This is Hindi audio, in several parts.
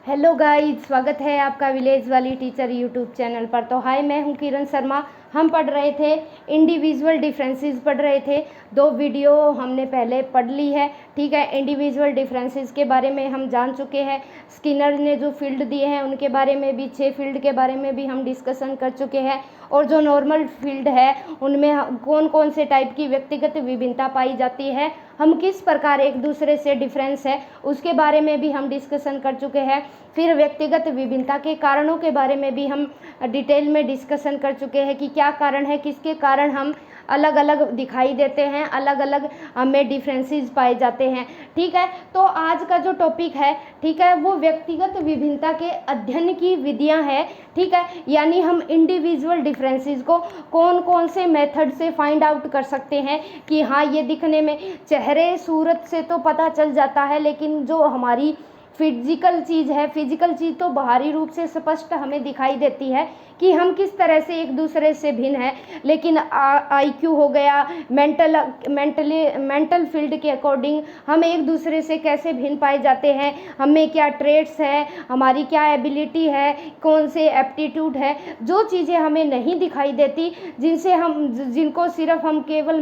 हेलो गाइस, स्वागत है आपका विलेज वाली टीचर यूट्यूब चैनल पर। तो हाय, मैं हूं किरण शर्मा। हम पढ़ रहे थे इंडिविजुअल डिफरेंसेस पढ़ रहे थे। 2 वीडियो हमने पहले पढ़ ली है, ठीक है। इंडिविजुअल डिफरेंसेस के बारे में हम जान चुके हैं। स्किनर ने जो फील्ड दिए हैं उनके बारे में भी, 6 फील्ड के बारे में भी हम डिस्कशन कर चुके हैं। और जो नॉर्मल फील्ड है उनमें कौन कौन से टाइप की व्यक्तिगत विभिन्नता पाई जाती है, हम किस प्रकार एक दूसरे से डिफरेंस है उसके बारे में भी हम डिस्कशन कर चुके हैं। फिर व्यक्तिगत विभिन्नता के कारणों के बारे में भी हम डिटेल में डिस्कशन कर चुके हैं कि क्या कारण है, किसके कारण हम अलग अलग दिखाई देते हैं, अलग अलग हमें डिफरेंसेस पाए जाते हैं, ठीक है। तो आज का जो टॉपिक है, ठीक है, वो व्यक्तिगत विभिन्नता के अध्ययन की विधियां हैं, ठीक है। यानी हम इंडिविजुअल डिफरेंसेस को कौन कौन से मेथड से फाइंड आउट कर सकते हैं कि हाँ, ये दिखने में चेहरे सूरत से तो पता चल जाता है, लेकिन जो हमारी फिजिकल चीज़ तो बाहरी रूप से स्पष्ट हमें दिखाई देती है कि हम किस तरह से एक दूसरे से भिन्न है। लेकिन आईक्यू हो गया, मेंटल फील्ड के अकॉर्डिंग हम एक दूसरे से कैसे भिन्न पाए जाते हैं, हमें क्या ट्रेट्स है, हमारी क्या एबिलिटी है, कौन से एप्टीट्यूड है, जो चीज़ें हमें नहीं दिखाई देती, जिनको सिर्फ हम केवल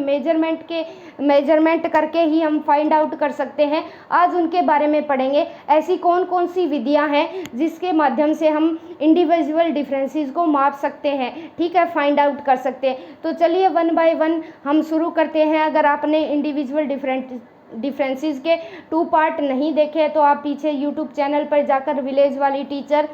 मेजरमेंट करके ही हम फाइंड आउट कर सकते हैं, आज उनके बारे में पढ़ेंगे। ऐसी कौन कौन सी विधियां हैं जिसके माध्यम से हम इंडिविजुअल डिफरेंसेस को माप सकते हैं, ठीक है, फाइंड आउट कर सकते हैं। तो चलिए 1 बाय 1 हम शुरू करते हैं। अगर आपने इंडिविजुअल डिफरेंसेस के 2 पार्ट नहीं देखे तो आप पीछे यूट्यूब चैनल पर जाकर विलेज वाली टीचर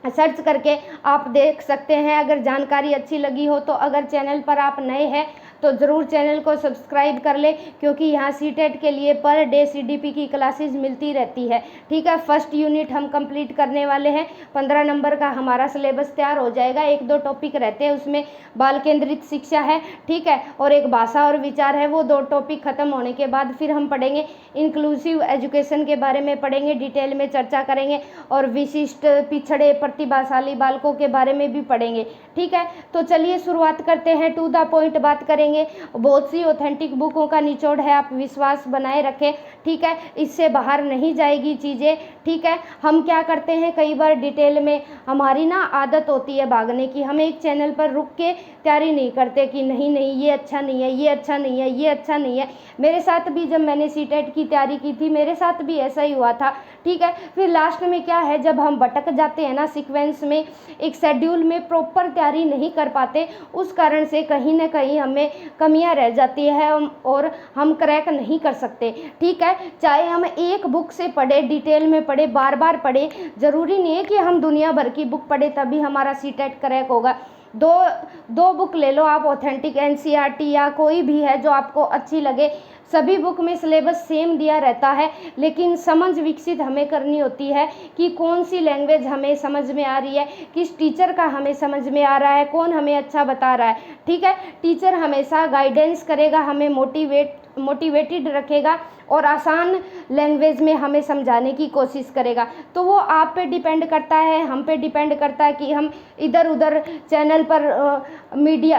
सर्च करके आप देख सकते हैं। अगर जानकारी अच्छी लगी हो तो अगर चैनल पर आप नए हैं तो ज़रूर चैनल को सब्सक्राइब कर ले, क्योंकि यहाँ सीटेट के लिए पर डे सीडीपी की क्लासेस मिलती रहती है, ठीक है। फर्स्ट यूनिट हम कंप्लीट करने वाले हैं, 15 नंबर का हमारा सिलेबस तैयार हो जाएगा। 1-2 टॉपिक रहते हैं उसमें, बाल केंद्रित शिक्षा है, ठीक है, और एक भाषा और विचार है। वो 2 टॉपिक खत्म होने के बाद फिर हम पढ़ेंगे इंक्लूसिव एजुकेशन के बारे में, पढ़ेंगे, डिटेल में चर्चा करेंगे और विशिष्ट पिछड़े प्रतिभाशाली बालकों के बारे में भी पढ़ेंगे, ठीक है। तो चलिए शुरुआत करते हैं, टू द पॉइंट बात करेंगे। बहुत सी ऑथेंटिक बुकों का निचोड़ है, आप विश्वास बनाए रखें, ठीक है, इससे बाहर नहीं जाएगी चीज़ें, ठीक है। हम क्या करते हैं, कई बार डिटेल में हमारी ना आदत होती है भागने की, हम एक चैनल पर रुक के तैयारी नहीं करते कि नहीं ये अच्छा नहीं है, ये अच्छा नहीं है, ये अच्छा नहीं है। मेरे साथ भी जब मैंने सीटेट की तैयारी की थी, मेरे साथ भी ऐसा ही हुआ था, ठीक है। फिर लास्ट में क्या है, जब हम भटक जाते हैं ना सीक्वेंस में, एक शेड्यूल में प्रॉपर तैयारी नहीं कर पाते, उस कारण से कहीं ना कहीं हमें कमियां रह जाती है और हम क्रैक नहीं कर सकते, ठीक है। चाहे हम एक बुक से पढ़े, डिटेल में पढ़े, बार बार पढ़े, ज़रूरी नहीं है कि हम दुनिया भर की बुक पढ़े तभी हमारा सीटेट क्रैक होगा। दो बुक ले लो आप, ऑथेंटिक एनसीईआरटी या कोई भी है जो आपको अच्छी लगे। सभी बुक में सिलेबस सेम दिया रहता है, लेकिन समझ विकसित हमें करनी होती है कि कौन सी लैंग्वेज हमें समझ में आ रही है, किस टीचर का हमें समझ में आ रहा है, कौन हमें अच्छा बता रहा है, ठीक है। टीचर हमेशा गाइडेंस करेगा, हमें मोटिवेटेड रखेगा और आसान लैंग्वेज में हमें समझाने की कोशिश करेगा। तो वो आप पे डिपेंड करता है, हम पे डिपेंड करता है कि हम इधर उधर चैनल पर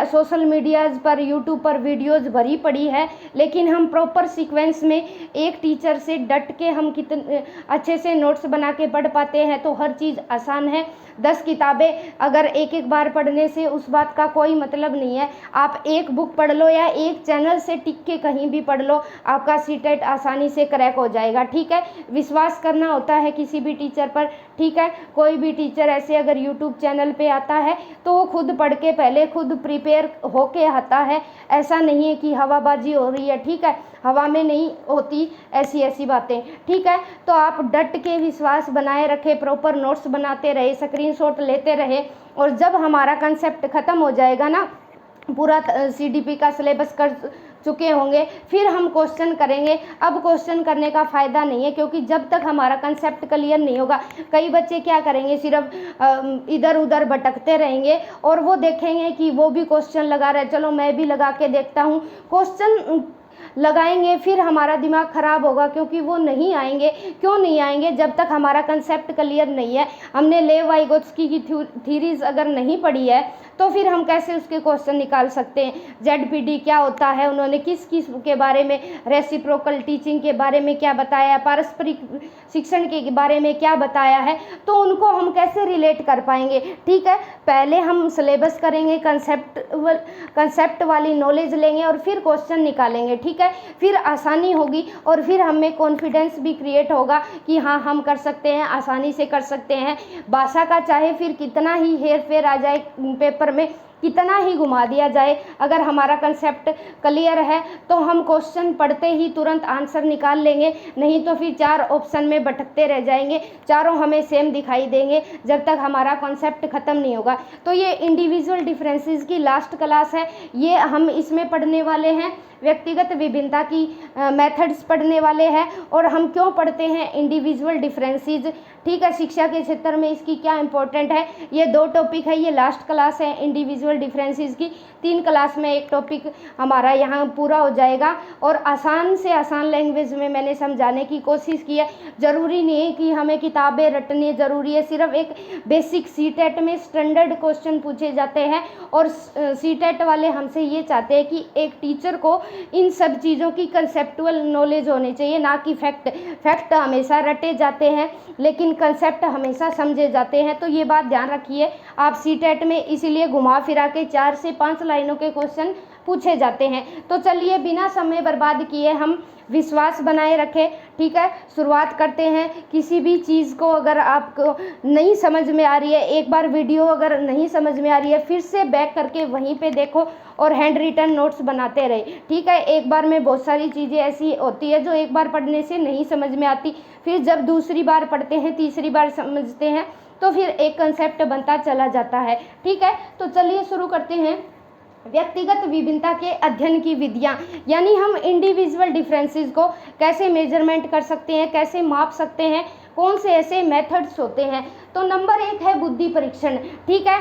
सोशल मीडियाज़ पर, यूट्यूब पर वीडियोज़ भरी पड़ी है, लेकिन हम प्रॉपर सीक्वेंस में एक टीचर से डट के हम कितने अच्छे से नोट्स बना के पढ़ पाते हैं, तो हर चीज़ आसान है। 10 किताबें अगर एक बार पढ़ने से उस बात का कोई मतलब नहीं है। आप एक बुक पढ़ लो या एक चैनल से टिक के कहीं भी पढ़ लो, आपका सीटेट आसानी से क्रैक हो जाएगा, ठीक है। विश्वास करना होता है किसी भी टीचर पर, ठीक है। कोई भी टीचर ऐसे अगर यूट्यूब चैनल पे आता है तो वो खुद पढ़ के पहले खुद प्रिपेयर होके आता है, ऐसा नहीं है कि हवाबाजी हो रही है, ठीक है। हवा में नहीं होती ऐसी बातें, ठीक है। तो आप डट के विश्वास बनाए रखें, प्रॉपर नोट्स बनाते रहे, स्क्रीनशॉट लेते रहे, और जब हमारा कंसेप्ट ख़त्म हो जाएगा ना, पूरा सीडीपी का सिलेबस कर चुके होंगे, फिर हम क्वेश्चन करेंगे। अब क्वेश्चन करने का फ़ायदा नहीं है, क्योंकि जब तक हमारा कंसेप्ट क्लियर नहीं होगा, कई बच्चे क्या करेंगे, सिर्फ इधर उधर भटकते रहेंगे और वो देखेंगे कि वो भी क्वेश्चन लगा रहे, चलो मैं भी लगा के देखता हूँ। क्वेश्चन लगाएंगे फिर हमारा दिमाग ख़राब होगा, क्योंकि वो नहीं आएंगे। क्यों नहीं आएंगे? जब तक हमारा कंसेप्ट क्लियर नहीं है। हमने लेव वाइगोत्स्की की थ्योरीज अगर नहीं पढ़ी है तो फिर हम कैसे उसके क्वेश्चन निकाल सकते हैं। ZPD क्या होता है, उन्होंने किस किस के बारे में, रेसिप्रोकल टीचिंग के बारे में क्या बताया, पारस्परिक शिक्षण के बारे में क्या बताया है, तो उनको हम कैसे रिलेट कर पाएंगे। ठीक है, पहले हम सिलेबस करेंगे, कंसेप्ट वाली नॉलेज लेंगे और फिर क्वेश्चन निकालेंगे। ठीक है, फिर आसानी होगी और फिर हमें कॉन्फिडेंस भी क्रिएट होगा कि हाँ हम कर सकते हैं, आसानी से कर सकते हैं। भाषा का चाहे फिर कितना ही हेर फेर आ जाए पेपर में, कितना ही घुमा दिया जाए, अगर हमारा कंसेप्ट क्लियर है तो हम क्वेश्चन पढ़ते ही तुरंत आंसर निकाल लेंगे। नहीं तो फिर 4 ऑप्शन में भटकते रह जाएंगे, चारों हमें सेम दिखाई देंगे जब तक हमारा कॉन्सेप्ट ख़त्म नहीं होगा। तो ये इंडिविजुअल डिफरेंसेस की लास्ट क्लास है, ये हम इसमें पढ़ने वाले हैं। व्यक्तिगत विभिन्नता की मेथड्स पढ़ने वाले हैं और हम क्यों पढ़ते हैं इंडिविजुअल डिफरेंसेस। ठीक है, शिक्षा के क्षेत्र में इसकी क्या इंपॉर्टेंट है, ये 2 टॉपिक है, ये लास्ट क्लास है इंडिविजुअल डिफरेंसेस की। 3 क्लास में एक टॉपिक हमारा यहाँ पूरा हो जाएगा और आसान से आसान लैंग्वेज में मैंने समझाने की कोशिश की है। ज़रूरी नहीं है कि हमें किताबें रटनी ज़रूरी है, सिर्फ एक बेसिक CTET में स्टैंडर्ड क्वेश्चन पूछे जाते हैं और CTET वाले हमसे ये चाहते हैं कि एक टीचर को इन सब चीज़ों की कंसेप्चुअल नॉलेज होनी चाहिए, ना कि फैक्ट हमेशा रटे जाते हैं लेकिन कंसेप्ट हमेशा समझे जाते हैं। तो ये बात ध्यान रखिए, आप CTET में इसीलिए घुमा फिरा के 4 से 5 लाइनों के क्वेश्चन पूछे जाते हैं। तो चलिए बिना समय बर्बाद किए हम विश्वास बनाए रखें। ठीक है, शुरुआत करते हैं। किसी भी चीज़ को अगर आपको नहीं समझ में आ रही है, एक बार वीडियो अगर नहीं समझ में आ रही है, फिर से बैक करके वहीं पे देखो और हैंड रिटन नोट्स बनाते रहे। ठीक है, एक बार में बहुत सारी चीज़ें ऐसी होती है जो एक बार पढ़ने से नहीं समझ में आती, फिर जब दूसरी बार पढ़ते हैं, तीसरी बार समझते हैं, तो फिर एक कंसेप्ट बनता चला जाता है। ठीक है, तो चलिए शुरू करते हैं। व्यक्तिगत विभिन्नता के अध्ययन की विधियाँ, यानी हम इंडिविजुअल डिफरेंसेस को कैसे मेजरमेंट कर सकते हैं, कैसे माप सकते हैं, कौन से ऐसे मेथड्स होते हैं। तो नंबर 1 है बुद्धि परीक्षण। ठीक है,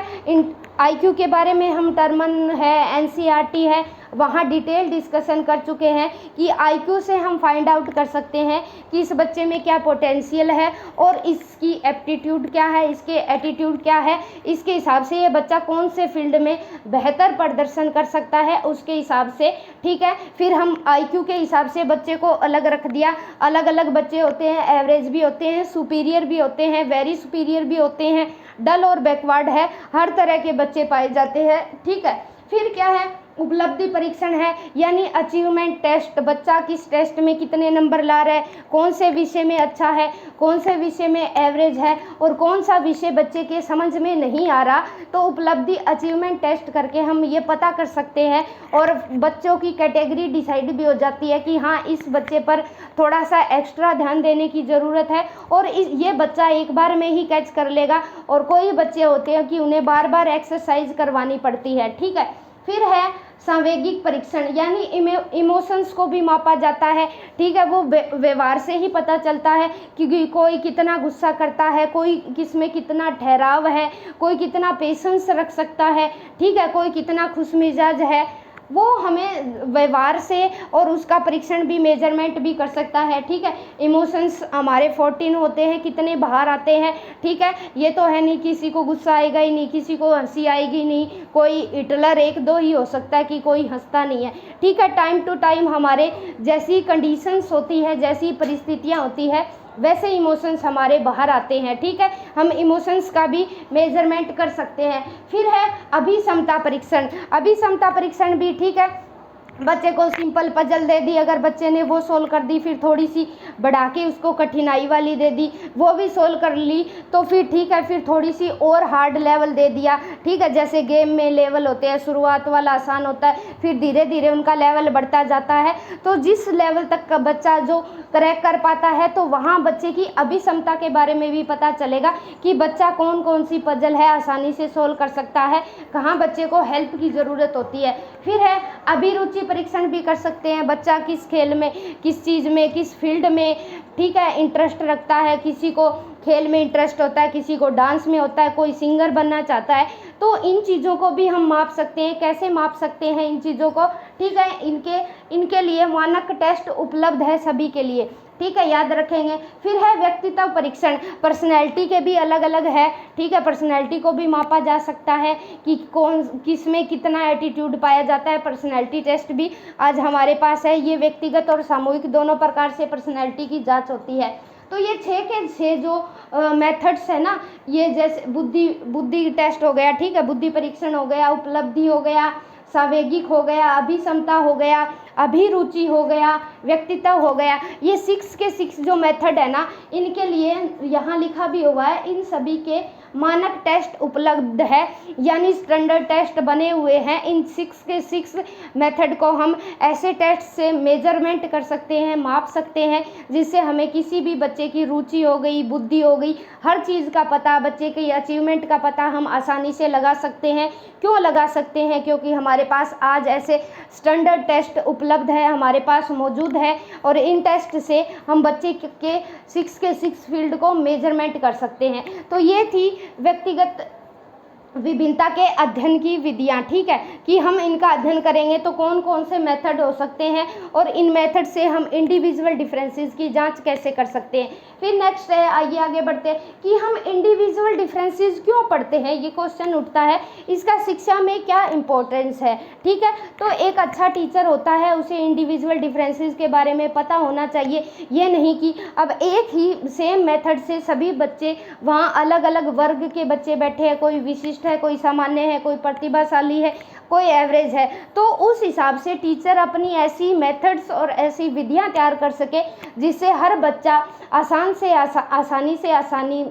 IQ के बारे में हम टर्मन है, NCERT है, वहाँ डिटेल डिस्कशन कर चुके हैं कि IQ से हम फाइंड आउट कर सकते हैं कि इस बच्चे में क्या पोटेंशियल है और इसकी एप्टीट्यूड क्या है, इसके एटीट्यूड क्या है, इसके हिसाब से ये बच्चा कौन से फील्ड में बेहतर प्रदर्शन कर सकता है उसके हिसाब से। ठीक है, फिर हम IQ के हिसाब से बच्चे को अलग रख दिया। अलग अलग बच्चे होते हैं, एवरेज भी होते हैं, सुपीरियर भी होते हैं, वेरी सुपीरियर भी होते हैं, डल और बैकवर्ड है, हर तरह के बच्चे पाए जाते हैं। ठीक है, फिर क्या है, उपलब्धि परीक्षण है, यानी अचीवमेंट टेस्ट, बच्चा किस टेस्ट में कितने नंबर ला रहा है, कौन से विषय में अच्छा है, कौन से विषय में एवरेज है और कौन सा विषय बच्चे के समझ में नहीं आ रहा। तो उपलब्धि अचीवमेंट टेस्ट करके हम ये पता कर सकते हैं और बच्चों की कैटेगरी डिसाइड भी हो जाती है कि हाँ इस बच्चे पर थोड़ा सा एक्स्ट्रा ध्यान देने की ज़रूरत है और ये बच्चा एक बार में ही कैच कर लेगा और कोई बच्चे होते हैं कि उन्हें बार बार एक्सरसाइज करवानी पड़ती है। ठीक है, फिर है सांवेगिक परीक्षण, यानी इमोशंस को भी मापा जाता है। ठीक है, वो व्यवहार से ही पता चलता है कि कोई कितना गुस्सा करता है, कोई किस में कितना ठहराव है, कोई कितना पेशेंस रख सकता है। ठीक है, कोई कितना खुशमिजाज है, वो हमें व्यवहार से और उसका परीक्षण भी मेजरमेंट भी कर सकता है। ठीक है, इमोशंस हमारे 14 होते हैं, कितने बाहर आते हैं। ठीक है, ये तो है नहीं किसी को गुस्सा आएगा ही नहीं, किसी को हंसी आएगी नहीं, कोई हिटलर 1-2 ही हो सकता है कि कोई हंसता नहीं है। ठीक है, टाइम टू टाइम हमारे जैसी कंडीशंस होती है, जैसी परिस्थितियाँ होती है, वैसे इमोशंस हमारे बाहर आते हैं। ठीक है, हम इमोशंस का भी मेजरमेंट कर सकते हैं। फिर है अभिक्षमता परीक्षण। अभिक्षमता परीक्षण भी ठीक है, बच्चे को सिंपल पजल दे दी, अगर बच्चे ने वो सोल्व कर दी, फिर थोड़ी सी बढ़ा के उसको कठिनाई वाली दे दी, वो भी सोल्व कर ली, तो फिर ठीक है, फिर थोड़ी सी और हार्ड लेवल दे दिया। ठीक है, जैसे गेम में लेवल होते हैं, शुरुआत वाला आसान होता है, फिर धीरे धीरे उनका लेवल बढ़ता जाता है। तो जिस लेवल तक का बच्चा जो क्रैक कर पाता है, तो वहाँ बच्चे की अभिक्षमता के बारे में भी पता चलेगा कि बच्चा कौन कौन सी पजल है आसानी से सोल्व कर सकता है, कहाँ बच्चे को हेल्प की ज़रूरत होती है। फिर है अभिरुचि परीक्षण भी कर सकते हैं, बच्चा किस खेल में, किस चीज़ में, किस फील्ड में ठीक है इंटरेस्ट रखता है। किसी को खेल में इंटरेस्ट होता है, किसी को डांस में होता है, कोई सिंगर बनना चाहता है। तो इन चीज़ों को भी हम माप सकते हैं। कैसे माप सकते हैं इन चीज़ों को? ठीक है, इनके लिए मानक टेस्ट उपलब्ध है सभी के लिए। ठीक है, याद रखेंगे। फिर है व्यक्तित्व परीक्षण, पर्सनैलिटी के भी अलग अलग है, ठीक है, पर्सनैलिटी को भी मापा जा सकता है कि कौन किस में कितना एटीट्यूड पाया जाता है, पर्सनैलिटी टेस्ट भी आज हमारे पास है। ये व्यक्तिगत और सामूहिक दोनों प्रकार से पर्सनैलिटी की जांच होती है। तो ये 6 के 6 जो मेथड्स है ना, ये जैसे बुद्धि टेस्ट हो गया, ठीक है, बुद्धि परीक्षण हो गया, उपलब्धि हो गया, सावेगिक हो गया, अभिसमता हो गया, अभिरुचि हो गया, व्यक्तित्व हो गया, ये 6 के 6 जो मेथड है ना, इनके लिए यहाँ लिखा भी हुआ है, इन सभी के मानक टेस्ट उपलब्ध है, यानी स्टैंडर्ड टेस्ट बने हुए हैं। इन 6 के 6 मेथड को हम ऐसे टेस्ट से मेजरमेंट कर सकते हैं, माप सकते हैं, जिससे हमें किसी भी बच्चे की रुचि हो गई, बुद्धि हो गई, हर चीज़ का पता, बच्चे के अचीवमेंट का पता हम आसानी से लगा सकते हैं। क्यों लगा सकते हैं? क्योंकि हमारे पास आज ऐसे स्टैंडर्ड टेस्ट उपलब्ध है, हमारे पास मौजूद है, और इन टेस्ट से हम बच्चे के 6 के 6 फील्ड को मेजरमेंट कर सकते हैं। तो ये थी व्यक्तिगत विभिन्नता के अध्ययन की विधियाँ, ठीक है, कि हम इनका अध्ययन करेंगे तो कौन कौन से मेथड हो सकते हैं, और इन मेथड से हम इंडिविजुअल डिफरेंसेस की जांच कैसे कर सकते हैं। फिर नेक्स्ट है, आइए आगे बढ़ते हैं कि हम इंडिविजुअल डिफरेंसेस क्यों पढ़ते हैं, ये क्वेश्चन उठता है, इसका शिक्षा में क्या इम्पोर्टेंस है, ठीक है। तो एक अच्छा टीचर होता है, उसे इंडिविजुअल डिफरेंसेस के बारे में पता होना चाहिए। ये नहीं कि अब एक ही सेम मेथड से सभी बच्चे, वहाँ अलग अलग वर्ग के बच्चे बैठे हैं, कोई विशिष्ट है, कोई सामान्य है, कोई प्रतिभाशाली है, कोई एवरेज है, तो उस हिसाब से टीचर अपनी ऐसी मेथड्स और ऐसी विधियां तैयार कर सके जिससे हर बच्चा आसानी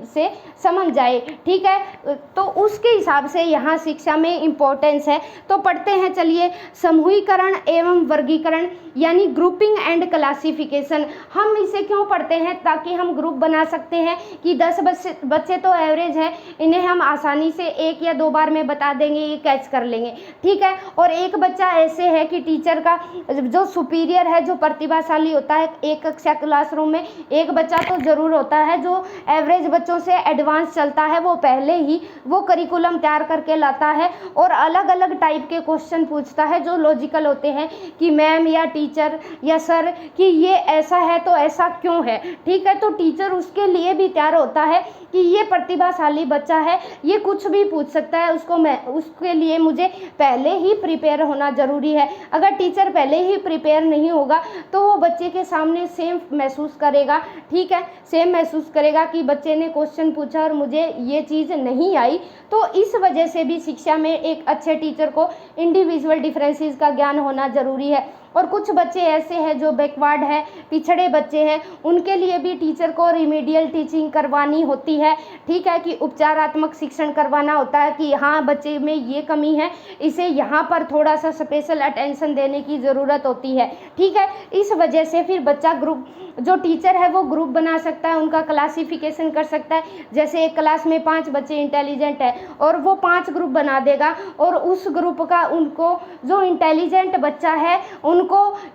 से समझ जाए, ठीक है। तो उसके हिसाब से यहाँ शिक्षा में इम्पोर्टेंस है। तो पढ़ते हैं, चलिए। समूहीकरण एवं वर्गीकरण यानी ग्रुपिंग एंड क्लासिफिकेशन। हम इसे क्यों पढ़ते हैं? ताकि हम ग्रुप बना सकते हैं कि 10 बच्चे तो एवरेज है, इन्हें हम आसानी से 1 या 2 बार में बता देंगे, ये कैच कर लेंगे, ठीक है। और एक बच्चा ऐसे है कि टीचर का जो सुपीरियर है, जो प्रतिभाशाली होता है, एक कक्षा क्लासरूम में एक बच्चा तो ज़रूर होता है जो एवरेज बच्चों से एडवांस चलता है, वो पहले ही वो करिकुलम तैयार करके लाता है और अलग अलग टाइप के क्वेश्चन पूछता है जो लॉजिकल होते हैं कि मैम या टीचर या सर कि ये ऐसा है तो ऐसा क्यों है, ठीक है। तो टीचर उसके लिए भी तैयार होता है कि ये प्रतिभाशाली बच्चा है, ये कुछ भी पूछ सकता है, उसके लिए मुझे पहले ही प्रिपेयर होना ज़रूरी है। अगर टीचर पहले ही प्रिपेयर नहीं होगा तो वो बच्चे के सामने सेम महसूस करेगा, ठीक है, सेम महसूस करेगा कि बच्चे ने क्वेश्चन पूछा और मुझे ये चीज़ नहीं आई। तो इस वजह से भी शिक्षा में एक अच्छे टीचर को इंडिविजुअल डिफरेंसेस का ज्ञान होना ज़रूरी है। और कुछ बच्चे ऐसे हैं जो बैकवर्ड है, पिछड़े बच्चे हैं, उनके लिए भी टीचर को रिमीडियल टीचिंग करवानी होती है, ठीक है, कि उपचारात्मक शिक्षण करवाना होता है कि हाँ बच्चे में ये कमी है, इसे यहाँ पर थोड़ा सा स्पेशल अटेंशन देने की ज़रूरत होती है, ठीक है। इस वजह से फिर बच्चा ग्रुप, जो टीचर है वो ग्रुप बना सकता है, उनका क्लासिफिकेशन कर सकता है। जैसे एक क्लास में 5 बच्चे इंटेलिजेंट है और वो 5 ग्रुप बना देगा और उस ग्रुप का उनको जो इंटेलिजेंट बच्चा है उनको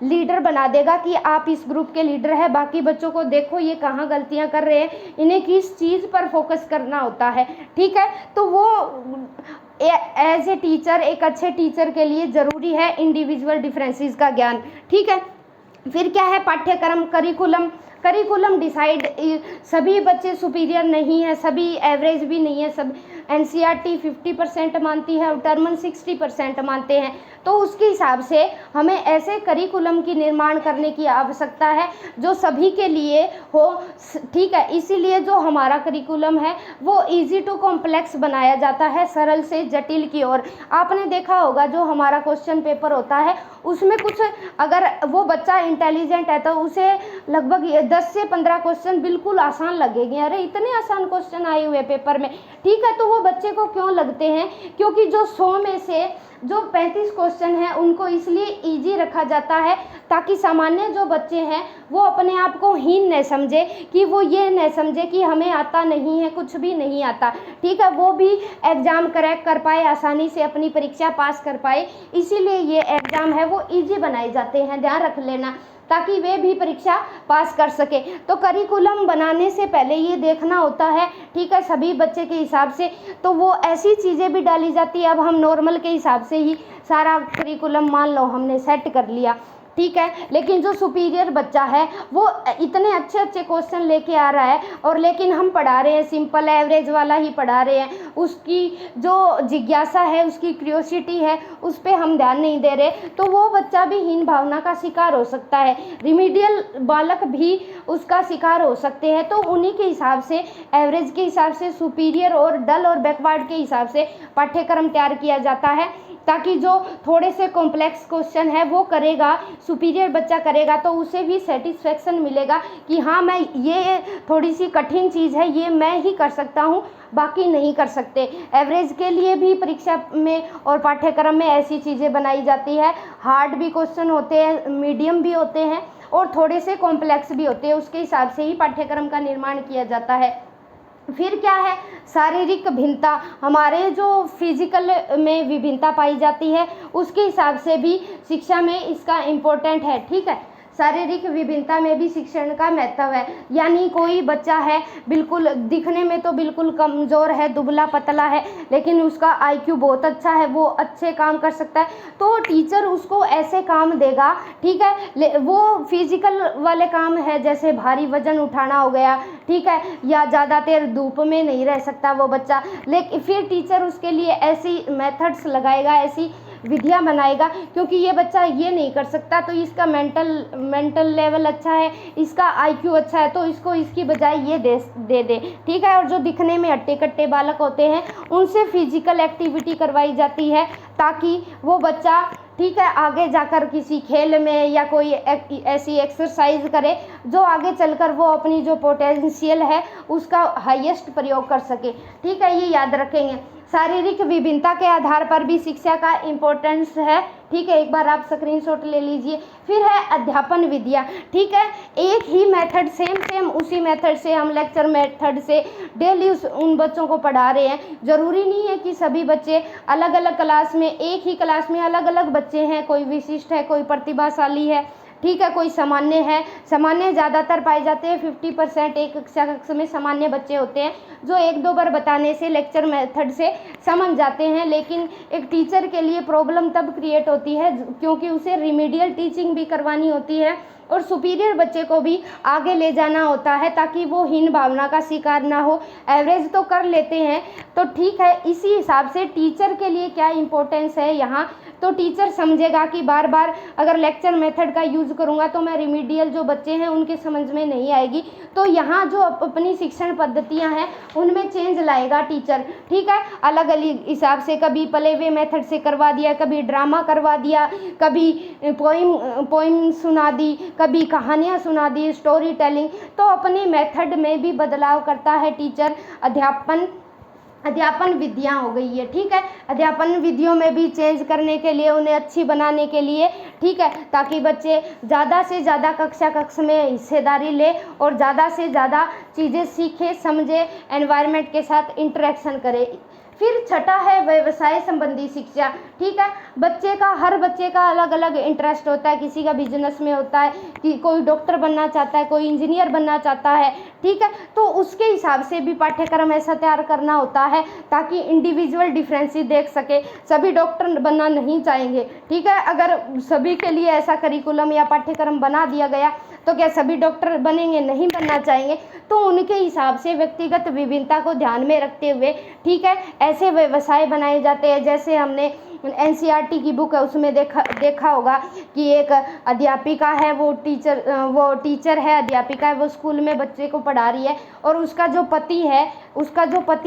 लीडर बना देगा कि आप इस ग्रुप के लीडर है, बाकी बच्चों को देखो ये कहाँ गलतियाँ कर रहे हैं, इन्हें किस चीज़ पर फोकस करना होता है, ठीक है। तो वो एज ए टीचर, एक अच्छे टीचर के लिए ज़रूरी है इंडिविजुअल डिफरेंसेस का ज्ञान, ठीक है। फिर क्या है? पाठ्यक्रम, करिकुलम डिसाइड। सभी बच्चे सुपीरियर नहीं है, सभी एवरेज भी नहीं है, सब एनसीईआरटी 50% मानती है और टर्मन 60% मानते हैं। तो उसके हिसाब से हमें ऐसे करिकुलम की निर्माण करने की आवश्यकता है जो सभी के लिए हो, ठीक है। इसीलिए जो हमारा करिकुलम है वो इजी टू कॉम्प्लेक्स बनाया जाता है, सरल से जटिल की ओर। आपने देखा होगा जो हमारा क्वेश्चन पेपर होता है उसमें कुछ, अगर वो बच्चा इंटेलिजेंट है तो उसे लगभग 10 से 15 क्वेश्चन बिल्कुल आसान लगेंगे, अरे इतने आसान क्वेश्चन आए हुए पेपर में, ठीक है। तो वो बच्चे को क्यों लगते हैं? क्योंकि जो 100 में से जो 35 क्वेश्चन हैं उनको इसलिए इजी रखा जाता है ताकि सामान्य जो बच्चे हैं वो अपने आप को हीन न समझे, कि वो ये न समझे कि हमें आता नहीं है, कुछ भी नहीं आता, ठीक है, वो भी एग्ज़ाम क्रैक कर पाए, आसानी से अपनी परीक्षा पास कर पाए। इसीलिए ये एग्ज़ाम है वो इजी बनाए जाते हैं, ध्यान रख लेना, ताकि वे भी परीक्षा पास कर सके। तो करिकुलम बनाने से पहले ये देखना होता है, ठीक है, सभी बच्चे के हिसाब से, तो वो ऐसी चीज़ें भी डाली जाती है। अब हम नॉर्मल के हिसाब से ही सारा करिकुलम मान लो हमने सेट कर लिया, ठीक है। लेकिन जो सुपीरियर बच्चा है वो इतने अच्छे अच्छे क्वेश्चन लेके आ रहा है, और लेकिन हम पढ़ा रहे हैं सिंपल एवरेज वाला ही पढ़ा रहे हैं, उसकी जो जिज्ञासा है, उसकी क्यूरियोसिटी है, उस पर हम ध्यान नहीं दे रहे, तो वो बच्चा भी हीन भावना का शिकार हो सकता है। रिमीडियल बालक भी उसका शिकार हो सकते हैं। तो उन्हीं के हिसाब से, एवरेज के हिसाब से, सुपीरियर और डल और बैकवर्ड के हिसाब से पाठ्यक्रम तैयार किया जाता है, ताकि जो थोड़े से कॉम्प्लेक्स क्वेश्चन है वो करेगा, सुपीरियर बच्चा करेगा तो उसे भी सेटिस्फेक्शन मिलेगा कि हाँ, मैं ये थोड़ी सी कठिन चीज़ है, ये मैं ही कर सकता हूँ, बाकी नहीं कर सकते। एवरेज के लिए भी परीक्षा में और पाठ्यक्रम में ऐसी चीज़ें बनाई जाती है। हार्ड भी क्वेश्चन होते हैं, मीडियम भी होते हैं और थोड़े से कॉम्प्लेक्स भी होते हैं, उसके हिसाब से ही पाठ्यक्रम का निर्माण किया जाता है। फिर क्या है, शारीरिक भिन्नता, हमारे जो फिजिकल में विभिन्नता पाई जाती है उसके हिसाब से भी शिक्षा में इसका इम्पोर्टेंट है, ठीक है। शारीरिक विभिन्नता में भी शिक्षण का महत्व है। यानी कोई बच्चा है बिल्कुल दिखने में तो बिल्कुल कमज़ोर है, दुबला पतला है, लेकिन उसका आईक्यू बहुत अच्छा है, वो अच्छे काम कर सकता है, तो टीचर उसको ऐसे काम देगा, ठीक है। वो फिजिकल वाले काम है, जैसे भारी वजन उठाना हो गया, ठीक है, या ज़्यादा देर धूप में नहीं रह सकता वो बच्चा, लेकिन फिर टीचर उसके लिए ऐसी मेथड्स लगाएगा, ऐसी विधियां बनाएगा, क्योंकि ये बच्चा ये नहीं कर सकता तो इसका मेंटल लेवल अच्छा है, इसका आईक्यू अच्छा है, तो इसको इसकी बजाय ये दे दे, ठीक है। और जो दिखने में हट्टे कट्टे बालक होते हैं उनसे फिजिकल एक्टिविटी करवाई जाती है, ताकि वो बच्चा, ठीक है, आगे जाकर किसी खेल में या कोई ऐसी एक्सरसाइज करे जो आगे चलकर वो अपनी जो पोटेंशियल है उसका हाईएस्ट प्रयोग कर सके, ठीक है। ये याद रखेंगे। शारीरिक विभिन्नता के आधार पर भी शिक्षा का इम्पोर्टेंस है, ठीक है, एक बार आप स्क्रीनशॉट ले लीजिए। फिर है अध्यापन विधियाँ, ठीक है, एक ही मेथड सेम उसी मेथड से हम लेक्चर मेथड से डेली उन बच्चों को पढ़ा रहे हैं। ज़रूरी नहीं है कि सभी बच्चे अलग अलग क्लास में, एक ही क्लास में अलग अलग बच्चे हैं, कोई विशिष्ट है, कोई प्रतिभाशाली है, ठीक है, कोई सामान्य है। सामान्य ज़्यादातर पाए जाते हैं, 50% एक कक्षा में सामान्य बच्चे होते हैं जो एक दो बार बताने से, लेक्चर मेथड से समझ जाते हैं। लेकिन एक टीचर के लिए प्रॉब्लम तब क्रिएट होती है क्योंकि उसे रिमीडियल टीचिंग भी करवानी होती है और सुपीरियर बच्चे को भी आगे ले जाना होता है, ताकि वो हीन भावना का शिकार ना हो। एवरेज तो कर लेते हैं तो ठीक है, इसी हिसाब से टीचर के लिए क्या इम्पोर्टेंस है यहाँ, तो टीचर समझेगा कि बार बार अगर लेक्चर मेथड का यूज़ करूँगा तो मैं रिमीडियल जो बच्चे हैं उनके समझ में नहीं आएगी, तो यहाँ जो अपनी शिक्षण पद्धतियाँ हैं उनमें चेंज लाएगा टीचर, ठीक है। अलग अलग हिसाब से कभी प्ले वे मेथड से करवा दिया, कभी ड्रामा करवा दिया, कभी पोइम सुना दी, कभी कहानियाँ सुना दी, स्टोरी टेलिंग, तो अपने मेथड में भी बदलाव करता है टीचर। अध्यापन विधियाँ हो गई है, ठीक है। अध्यापन विधियों में भी चेंज करने के लिए, उन्हें अच्छी बनाने के लिए, ठीक है, ताकि बच्चे ज़्यादा से ज़्यादा कक्षा में हिस्सेदारी ले और ज़्यादा से ज़्यादा चीज़ें सीखे, समझे, एनवायरनमेंट के साथ इंटरेक्शन करे। फिर छठा है व्यवसाय संबंधी शिक्षा, ठीक है। हर बच्चे का अलग अलग इंटरेस्ट होता है, किसी का बिजनेस में होता है, कि कोई डॉक्टर बनना चाहता है, कोई इंजीनियर बनना चाहता है, ठीक है, तो उसके हिसाब से भी पाठ्यक्रम ऐसा तैयार करना होता है ताकि इंडिविजुअल डिफरेंसेस देख सके। सभी डॉक्टर बनना नहीं चाहेंगे, ठीक है, अगर सभी के लिए ऐसा करिकुलम या पाठ्यक्रम बना दिया गया तो क्या सभी डॉक्टर बनेंगे? नहीं बनना चाहेंगे। तो उनके हिसाब से व्यक्तिगत विभिन्नता को ध्यान में रखते हुए, ठीक है, ऐसे व्यवसाय बनाए जाते हैं। जैसे हमने NCERT की बुक है उसमें देखा होगा कि एक अध्यापिका है, वो टीचर है, अध्यापिका है, वो स्कूल में बच्चे को पढ़ा रही है और उसका जो पति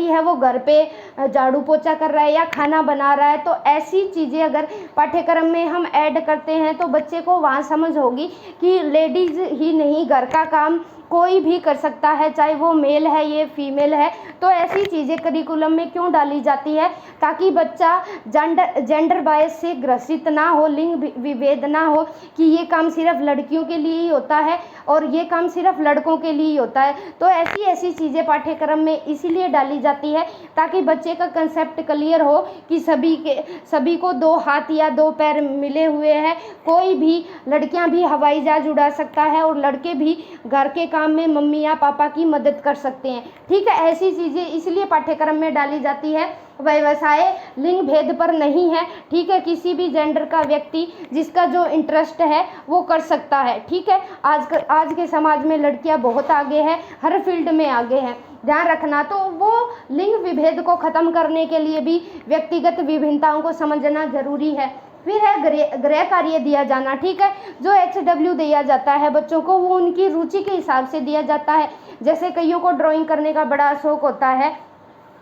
है वो घर पे झाड़ू पोछा कर रहा है या खाना बना रहा है। तो ऐसी चीज़ें अगर पाठ्यक्रम में हम ऐड करते हैं तो बच्चे को वहाँ समझ होगी कि लेडीज़ ही नहीं, घर का काम कोई भी कर सकता है, चाहे वो मेल है ये फीमेल है। तो ऐसी चीज़ें करिकुलम में क्यों डाली जाती है? ताकि बच्चा जेंडर बायस से ग्रसित ना हो, लिंग विभेद ना हो कि ये काम सिर्फ लड़कियों के लिए ही होता है और ये काम सिर्फ लड़कों के लिए ही होता है। तो ऐसी चीज़ें पाठ्यक्रम में इसीलिए डाली जाती है ताकि बच्चे का कंसेप्ट क्लियर हो कि सभी को 2 हाथ या 2 पैर मिले हुए हैं। कोई भी, लड़कियां भी हवाई जहाज उड़ा सकता है और लड़के भी घर के काम काम में मम्मी या पापा की मदद कर सकते हैं। ठीक है, ऐसी चीज़ें इसलिए पाठ्यक्रम में डाली जाती है। व्यवसाय लिंग भेद पर नहीं है। ठीक है, किसी भी जेंडर का व्यक्ति जिसका जो इंटरेस्ट है वो कर सकता है। ठीक है, आज के समाज में लड़कियां बहुत आगे हैं, हर फील्ड में आगे हैं, ध्यान रखना। तो वो लिंग विभेद को ख़त्म करने के लिए भी व्यक्तिगत विभिन्नताओं को समझना ज़रूरी है। फिर है गृह कार्य दिया जाना। ठीक है, जो HW दिया जाता है बच्चों को वो उनकी रुचि के हिसाब से दिया जाता है। जैसे कईयों को ड्राइंग करने का बड़ा शौक होता है,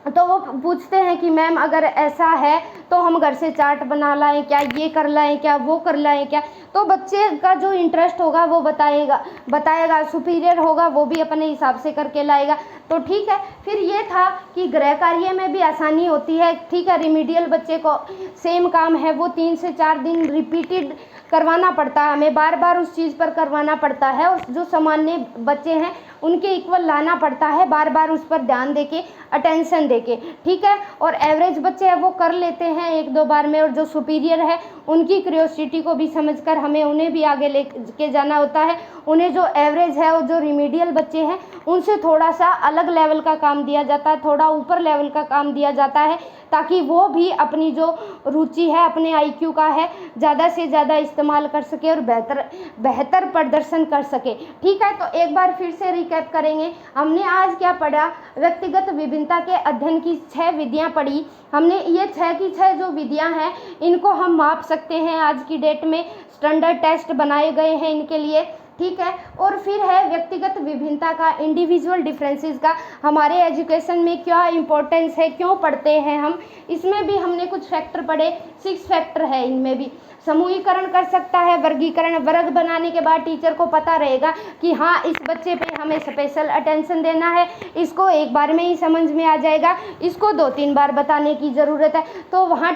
तो वो पूछते हैं कि मैम अगर ऐसा है तो हम घर से चार्ट बना लाएं क्या, ये कर लाएं क्या, वो कर लाएं क्या। तो बच्चे का जो इंटरेस्ट होगा वो बताएगा, सुपीरियर होगा वो भी अपने हिसाब से करके लाएगा। तो ठीक है, फिर ये था कि गृह कार्य में भी आसानी होती है। ठीक है, रिमीडियल बच्चे को सेम काम है वो 3 से 4 दिन रिपीटेड करवाना पड़ता है, हमें बार बार उस चीज़ पर करवाना पड़ता है। और जो सामान्य बच्चे हैं उनके इक्वल लाना पड़ता है, बार बार उस पर ध्यान देके, अटेंशन देके। ठीक है, और एवरेज बच्चे हैं वो कर लेते हैं 1-2 बार में, और जो सुपीरियर है उनकी क्यूरियोसिटी को भी समझकर हमें उन्हें भी आगे लेके जाना होता है। उन्हें जो एवरेज है और जो रिमीडियल बच्चे हैं उनसे थोड़ा सा अलग लेवल का काम दिया जाता है, थोड़ा ऊपर लेवल का काम दिया जाता है, ताकि वो भी अपनी जो रुचि है, अपने IQ का है, ज़्यादा से ज़्यादा इस्तेमाल कर सके और बेहतर प्रदर्शन कर सके। ठीक है, तो एक बार फिर से रिकैप करेंगे। हमने आज क्या पढ़ा? व्यक्तिगत विभिन्नता के अध्ययन की 6 विधियाँ पढ़ी हमने। ये 6 की 6 जो विधियाँ हैं इनको हम माप सकते हैं। आज की डेट में स्टैंडर्ड टेस्ट बनाए गए हैं इनके लिए। ठीक है, और फिर है व्यक्तिगत विभिन्नता का, इंडिविजुअल डिफरेंसेस का हमारे एजुकेशन में क्या इम्पोर्टेंस है, क्यों पढ़ते हैं हम। इसमें भी हमने कुछ फैक्टर पढ़े, 6 फैक्टर है इनमें भी। समूहीकरण कर सकता है, वर्गीकरण, वर्ग बनाने के बाद टीचर को पता रहेगा कि हाँ इस बच्चे पे हमें स्पेशल अटेंशन देना है, इसको एक बार में ही समझ में आ जाएगा, इसको 2-3 बार बताने की ज़रूरत है। तो वहाँ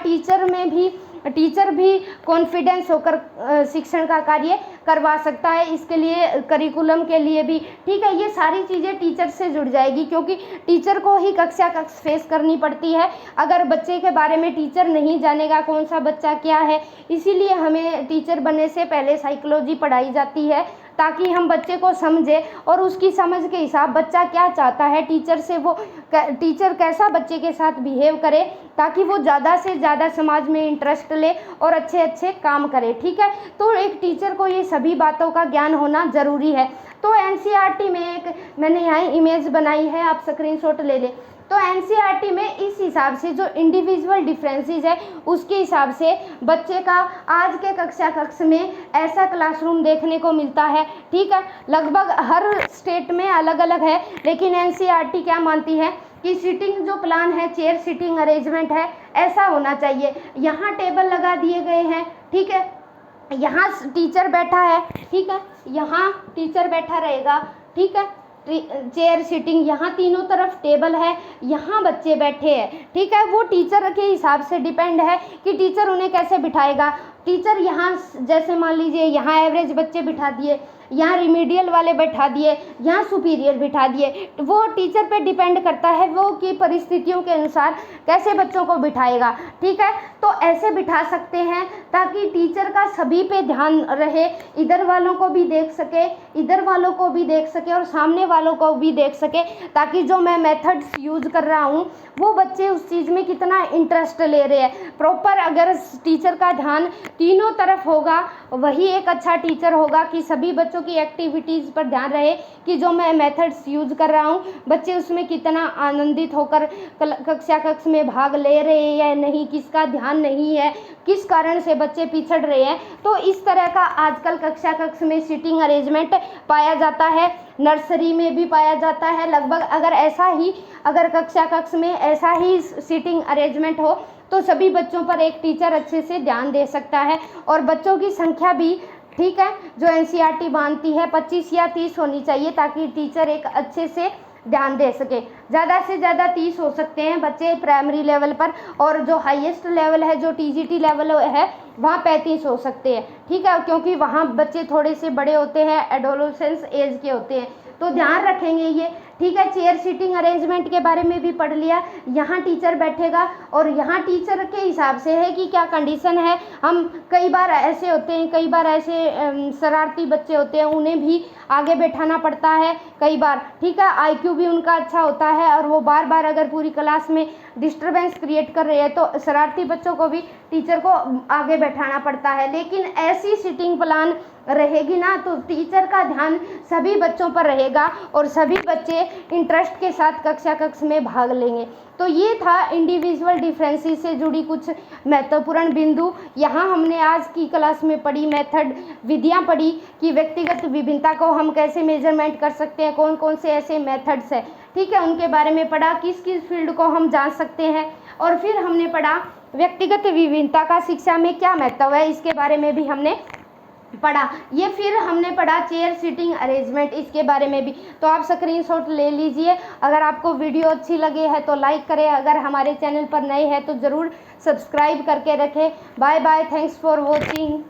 टीचर भी कॉन्फिडेंस होकर शिक्षण का कार्य करवा सकता है। इसके लिए करिकुलम के लिए भी ठीक है, ये सारी चीज़ें टीचर से जुड़ जाएगी, क्योंकि टीचर को ही कक्षा फेस करनी पड़ती है। अगर बच्चे के बारे में टीचर नहीं जानेगा कौन सा बच्चा क्या है, इसीलिए हमें टीचर बनने से पहले साइकोलॉजी पढ़ाई जाती है, ताकि हम बच्चे को समझें और उसकी समझ के हिसाब बच्चा क्या चाहता है, टीचर कैसा बच्चे के साथ बिहेव करे, ताकि वो ज़्यादा से ज़्यादा समाज में इंटरेस्ट ले और अच्छे अच्छे काम करे। ठीक है, तो एक टीचर को ये सभी बातों का ज्ञान होना ज़रूरी है। तो NCERT में मैंने यहाँ इमेज बनाई है, आप स्क्रीनशॉट ले लें। तो NCERT में इस हिसाब से जो इंडिविजुअल डिफरेंसेस है उसके हिसाब से बच्चे का आज के कक्ष में ऐसा क्लासरूम देखने को मिलता है। ठीक है, लगभग हर स्टेट में अलग अलग है, लेकिन NCERT क्या मानती है कि सीटिंग जो प्लान है, चेयर सीटिंग अरेंजमेंट है, ऐसा होना चाहिए। यहाँ टेबल लगा दिए गए हैं। ठीक है, यहाँ टीचर बैठा है। ठीक है, यहाँ टीचर बैठा रहेगा। ठीक है, चेयर सीटिंग, यहाँ तीनों तरफ टेबल है, यहाँ बच्चे बैठे हैं। ठीक है, वो टीचर के हिसाब से डिपेंड है कि टीचर उन्हें कैसे बिठाएगा। टीचर यहाँ जैसे मान लीजिए यहाँ एवरेज बच्चे बिठा दिए, यहाँ रिमीडियल वाले बैठा दिए, यहाँ सुपीरियर बिठा दिए, वो टीचर पे डिपेंड करता है वो कि परिस्थितियों के अनुसार कैसे बच्चों को बिठाएगा। ठीक है, तो ऐसे बिठा सकते हैं ताकि टीचर का सभी पे ध्यान रहे, इधर वालों को भी देख सके, इधर वालों को भी देख सके और सामने वालों को भी देख सके, ताकि जो मैं मेथड्स यूज़ कर रहा हूँ वो बच्चे उस चीज़ में कितना इंटरेस्ट ले रहे हैं। प्रॉपर अगर टीचर का ध्यान तीनों तरफ होगा वही एक अच्छा टीचर होगा, कि सभी बच्चों की एक्टिविटीज़ पर ध्यान रहे कि जो मैं मेथड्स यूज़ कर रहा हूँ बच्चे उसमें कितना आनंदित होकर कक्ष में भाग ले रहे हैं या नहीं, किसका ध्यान नहीं है, किस कारण से बच्चे पिछड़ रहे हैं। तो इस तरह का आजकल कक्ष में सीटिंग अरेंजमेंट पाया जाता है, नर्सरी में भी पाया जाता है। लगभग अगर कक्ष में ऐसा ही सीटिंग अरेंजमेंट हो तो सभी बच्चों पर एक टीचर अच्छे से ध्यान दे सकता है। और बच्चों की संख्या भी ठीक है जो NCERT मानती है 25 या 30 होनी चाहिए, ताकि टीचर एक अच्छे से ध्यान दे सके। ज़्यादा से ज़्यादा 30 हो सकते हैं बच्चे प्राइमरी लेवल पर, और जो हाईएस्ट लेवल है जो TGT लेवल है वहाँ 35 हो सकते हैं। ठीक है, क्योंकि वहाँ बच्चे थोड़े से बड़े होते हैं, एडोलेसेंस एज के होते हैं, तो ध्यान रखेंगे ये। ठीक है। चेयर सीटिंग अरेंजमेंट के बारे में भी पढ़ लिया, यहाँ टीचर बैठेगा और यहाँ टीचर के हिसाब से है कि क्या कंडीशन है। हम कई बार ऐसे होते हैं, कई बार ऐसे शरारती बच्चे होते हैं, उन्हें भी आगे बैठाना पड़ता है कई बार, ठीक है। आईक्यू भी उनका अच्छा होता है और वो बार बार अगर पूरी क्लास में डिस्टरबेंस क्रिएट कर रहे हैं तो शरारती बच्चों को भी टीचर को आगे बैठाना पड़ता है। लेकिन ऐसी सीटिंग प्लान रहेगी ना तो टीचर का ध्यान सभी बच्चों पर रहेगा और सभी बच्चे इंटरेस्ट के साथ कक्ष में भाग लेंगे। तो ये था इंडिविजुअल डिफरेंसेस से जुड़ी कुछ महत्वपूर्ण बिंदु। यहाँ हमने आज की क्लास में पढ़ी मेथड, विधियाँ पढ़ी कि व्यक्तिगत विभिन्नता को हम कैसे मेजरमेंट कर सकते हैं, कौन कौन से ऐसे मेथड्स हैं, ठीक है, उनके बारे में पढ़ा, किस किस फील्ड को हम जान सकते हैं। और फिर हमने पढ़ा व्यक्तिगत विभिन्नता का शिक्षा में क्या महत्व है, इसके बारे में भी हमने पढ़ा। ये फिर हमने पढ़ा चेयर सीटिंग अरेंजमेंट, इसके बारे में भी। तो आप स्क्रीनशॉट ले लीजिए। अगर आपको वीडियो अच्छी लगी है तो लाइक करें, अगर हमारे चैनल पर नए हैं तो ज़रूर सब्सक्राइब करके रखें। Bye bye, thanks for watching.